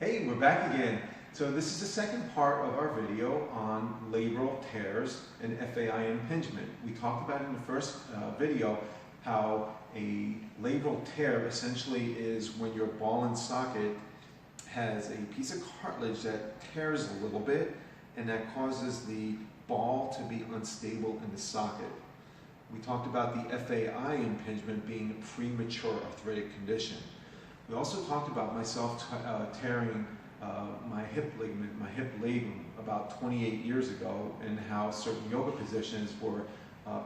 Hey, we're back again. So this is the second part of our video on labral tears and FAI impingement. We talked about in the first video how a labral tear essentially is when your ball and socket has a piece of cartilage that tears a little bit and that causes the ball to be unstable in the socket. We talked about the FAI impingement being a premature arthritic condition. We also talked about myself tearing my hip ligament, my hip labrum, about 28 years ago, and how certain yoga positions were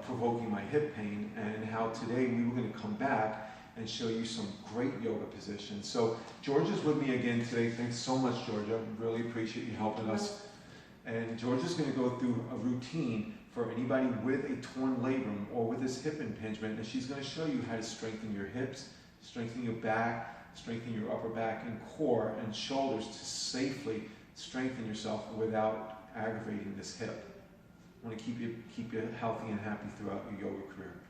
provoking my hip pain, and how today we were going to come back and show you some great yoga positions. So Georgia's with me again today. Thanks so much, Georgia. Really appreciate you helping us. And Georgia's going to go through a routine for anybody with a torn labrum or with this hip impingement, and she's going to show you how to strengthen your hips, strengthen your back, strengthen your upper back and core and shoulders to safely strengthen yourself without aggravating this hip. I want to keep you healthy and happy throughout your yoga career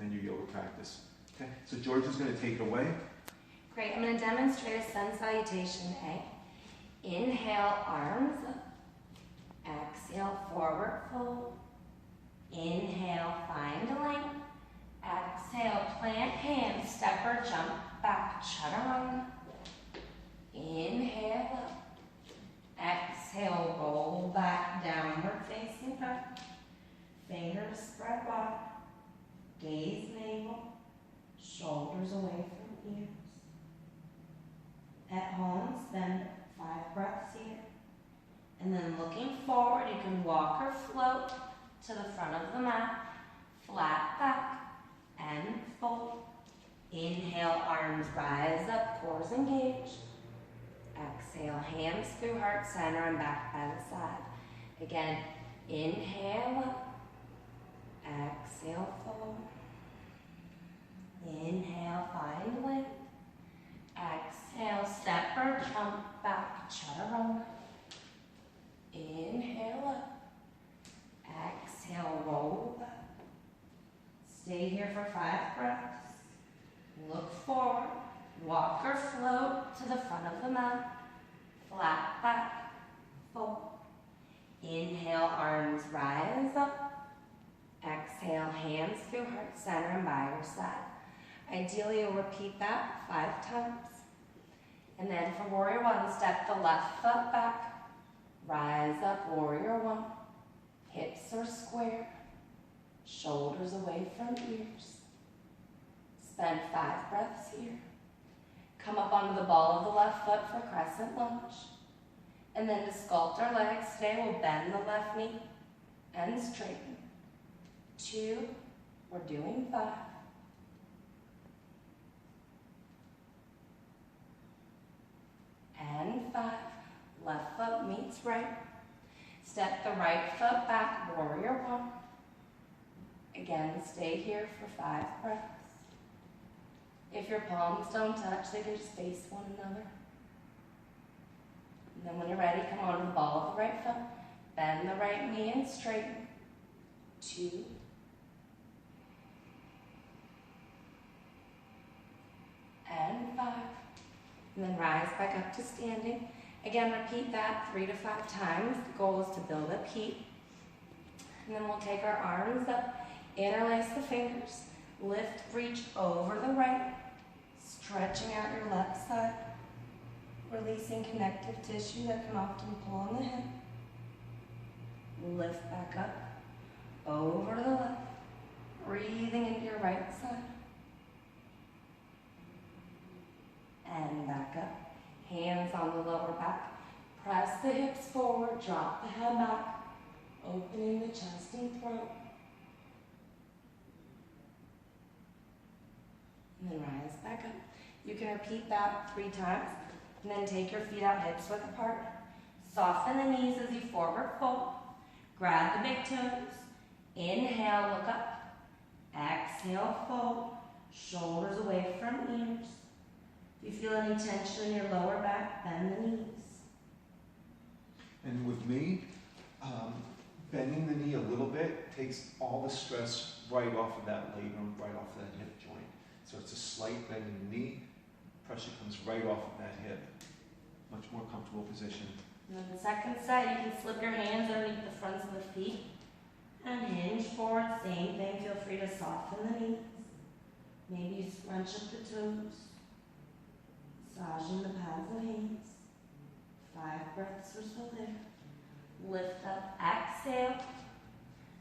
and your yoga practice. Okay, so Georgia's going to take it away. Great, I'm going to demonstrate a sun salutation, okay? Inhale, arms up. Exhale, forward fold. Inhale, find length. Exhale, plant hands, step or jump back, chaturanga. Inhale up. Exhale, roll back, downward facing dog. Fingers spread wide. Gaze navel. Shoulders away from ears. At home, spend 5 breaths here. And then looking forward, you can walk or float to the front of the mat. Flat back. And fold. Inhale, arms rise up, cores engaged. Exhale, hands through heart center and back by the side. Again, inhale up. Exhale, fold. Inhale, find length. Exhale, step or jump back, chaturanga. Inhale up. Exhale, roll back. Stay here for 5 breaths. Look forward. Walk or float to the front of the mat. Flat back. Fold. Inhale, arms rise up. Exhale, hands through heart center and by your side. Ideally, you'll repeat that 5 times. And then for warrior 1, step the left foot back. Rise up, warrior 1. Hips are square. Shoulders away from ears. Spend 5 breaths here. Come up onto the ball of the left foot for crescent lunge. And then to sculpt our legs today, we'll bend the left knee and straighten. 2, we're doing 5. And 5, left foot meets right. Step the right foot back, warrior 1. Again, stay here for 5 breaths. If your palms don't touch, they can just face one another. And then when you're ready, come onto the ball of the right foot. Bend the right knee and straighten. 2. And 5. And then rise back up to standing. Again, repeat that 3 to 5 times. The goal is to build up heat. And then we'll take our arms up. Interlace the fingers, lift, reach over the right, stretching out your left side, releasing connective tissue that can often pull on the hip. Lift back up, over to the left, breathing into your right side. And back up, hands on the lower back. Press the hips forward, drop the head back, opening the chest and throat. And then rise back up. You can repeat that 3 times. And then take your feet out hips width apart. Soften the knees as you forward fold. Grab the big toes. Inhale, look up. Exhale, fold. Shoulders away from ears. If you feel any tension in your lower back, bend the knees. And with me, bending the knee a little bit takes all the stress right off of that labrum, right off of that hip joint. So it's a slight bend in the knee, pressure comes right off of that hip. Much more comfortable. comfortable position. And then the second set, you can slip your hands underneath the fronts of the feet and hinge forward. Same thing, feel free to soften the knees. Maybe you scrunch up the toes, massaging the palms of hands. 5 breaths or so there. Lift up, exhale,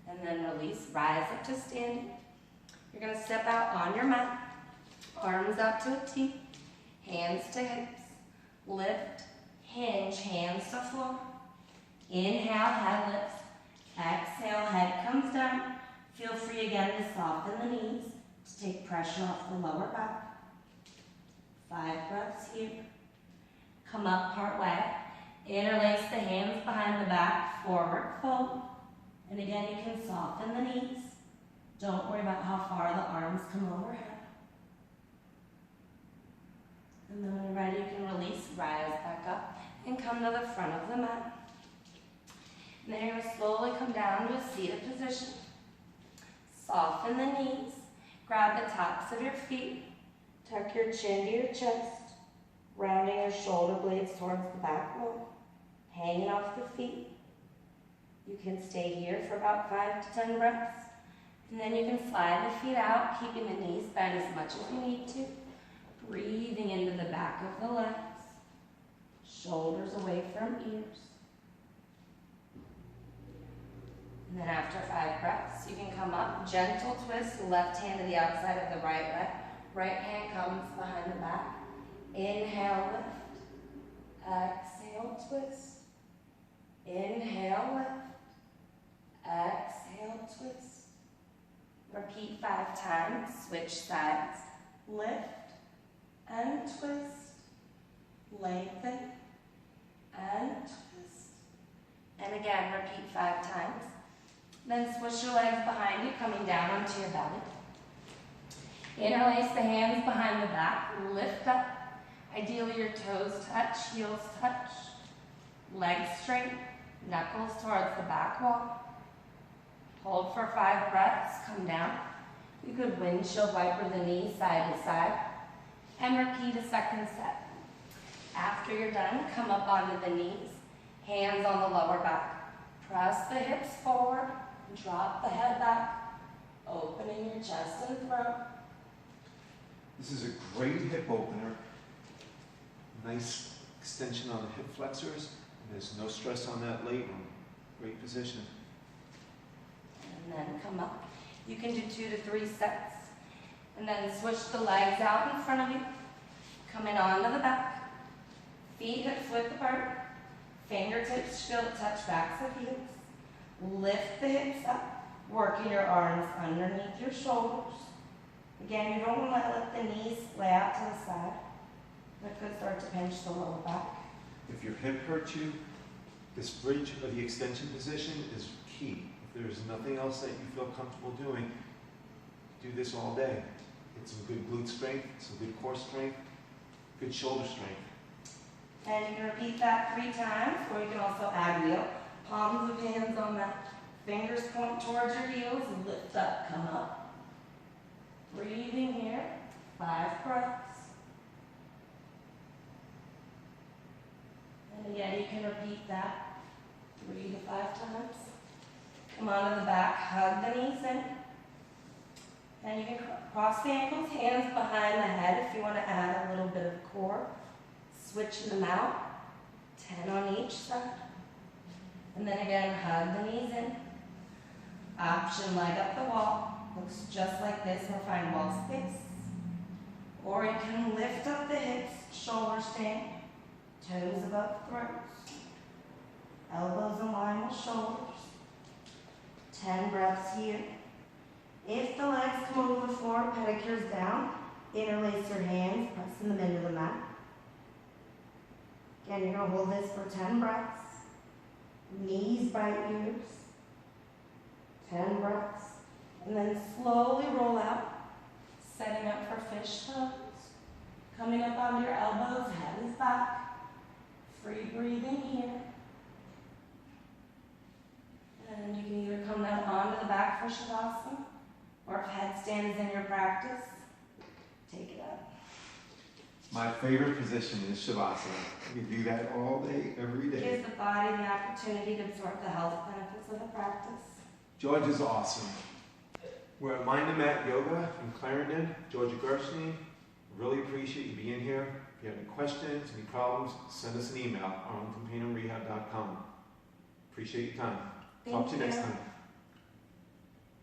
and then release, rise up to standing. You're gonna step out on your mat, arms out to a T, hands to hips, lift, hinge, hands to floor. Inhale, head lifts. Exhale, head comes down. Feel free again to soften the knees to take pressure off the lower back. 5 breaths here. Come up part way. Interlace the hands behind the back, forward fold. And again, you can soften the knees. Don't worry about how far the arms come overhead. And then when you're ready, you can release, rise back up, and come to the front of the mat. And then you're going to slowly come down to a seated position. Soften the knees. Grab the tops of your feet. Tuck your chin to your chest. Rounding your shoulder blades towards the back wall. Hanging off the feet. You can stay here for about 5 to 10 breaths. And then you can slide the feet out, keeping the knees bent as much as you need to. Breathing into the back of the legs. Shoulders away from ears. And then after 5 breaths, you can come up, gentle twist, left hand to the outside of the right leg. Right hand comes behind the back. Inhale, lift. Exhale, twist. Inhale, lift. Exhale, twist. Repeat 5 times. Switch sides. Lift and twist. Lengthen and twist. And again, repeat 5 times. Then switch your legs behind you, coming down onto your belly. Interlace the hands behind the back. Lift up. Ideally, your toes touch, heels touch. Legs straight. Knuckles towards the back wall. Hold for 5 breaths. Come down. You could windshield wiper the knees side to side. And repeat a second set. After you're done, come up onto the knees. Hands on the lower back. Press the hips forward. Drop the head back. Opening your chest and throat. This is a great hip opener. Nice extension on the hip flexors. There's no stress on that labrum. Great position. And then come up. You can do 2 to 3 sets. And then switch the legs out in front of you. Coming onto the back. Feet hips width apart. Fingertips still touch backs of heels. Lift the hips up. Working your arms underneath your shoulders. Again, you don't want to let the knees lay out to the side. That could start to pinch the lower back. If your hip hurts you, this bridge or the extension position is key. If there's nothing else that you feel comfortable doing, do this all day. Get some good glute strength, some good core strength, good shoulder strength. And you can repeat that 3 times, or you can also add wheel. Palms of hands on that. Fingers point towards your heels. Lift up, come up. Breathing here. 5 breaths. And again, you can repeat that 3 to 5 times. Come onto the back, hug the knees in. And you can cross the ankles, hands behind the head if you want to add a little bit of core. Switching them out. 10 on each side. And then again, hug the knees in. Option leg up the wall. Looks just like this. We'll find wall space. Or you can lift up the hips, shoulder stand, toes above throats, elbows in line with shoulders. 10 breaths here. If the legs come over the floor, pedicures down, interlace your hands, pressing them into the mat. Again, you're going to hold this for 10 breaths. Knees by ears. 10 breaths. And then slowly roll out, setting up for fish toes. Coming up onto your elbows, head is back. Free breathing here. And you can either come down onto the back for Shavasana, or if headstand is in your practice, take it up. My favorite position is Shavasana. We do that all day, every day. Gives the body the opportunity to absorb the health benefits of the practice. George is awesome. We're at Mind the Mat Yoga in Clarendon. Georgia Gershny, really appreciate you being here. If you have any questions, any problems, send us an email on companionrehab.com. Appreciate your time. Talk to you next time.